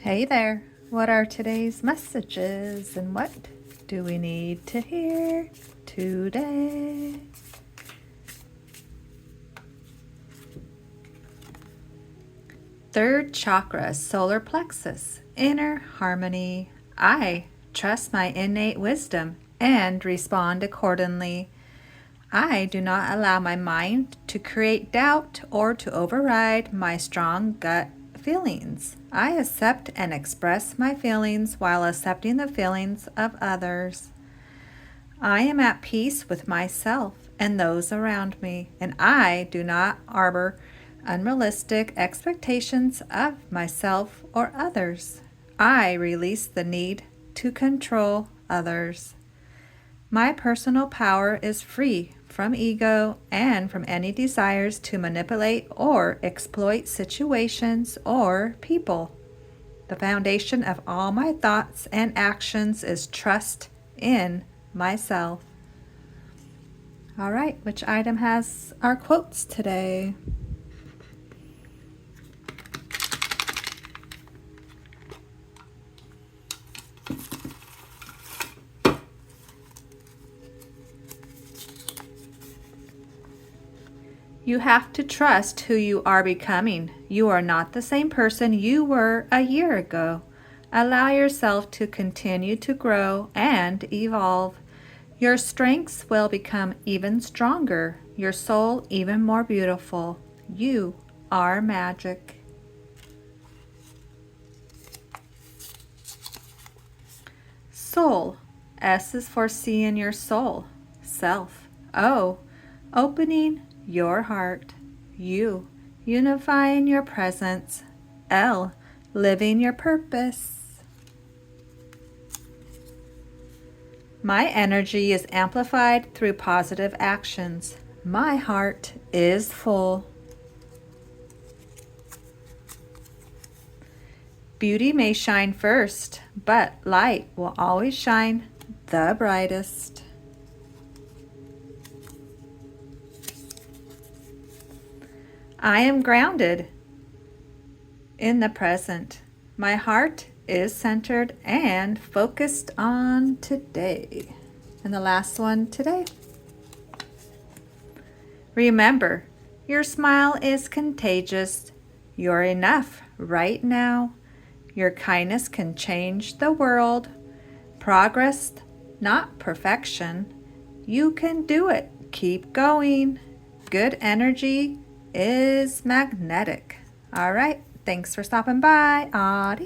Hey there, what are today's messages and what do we need to hear today? Third chakra, solar plexus, inner harmony. I trust my innate wisdom and respond accordingly. I do not allow my mind to create doubt or to override my strong gut feelings. I accept and express my feelings while accepting the feelings of others. I am at peace with myself and those around me, and I do not harbor unrealistic expectations of myself or others. I release the need to control others. My personal power is free from ego and from any desires to manipulate or exploit situations or people. The foundation of all my thoughts and actions is trust in myself. All right, which item has our quotes today? You have to trust who you are becoming. You are not the same person you were a year ago. Allow yourself to continue to grow and evolve. Your strengths will become even stronger, your soul even more beautiful. You are magic. Soul. S is for seeing your soul. Self. O. Opening your heart. U. Unifying your presence. L. Living your purpose. My energy is amplified through positive actions. My heart is full. Beauty may shine first, but light will always shine the brightest. I am grounded in the present. My heart is centered and focused on today. And the last one today. Remember, your smile is contagious. You're enough right now. Your kindness can change the world. Progress, not perfection. You can do it. Keep going. Good energy is magnetic. All right. Thanks for stopping by. Adios.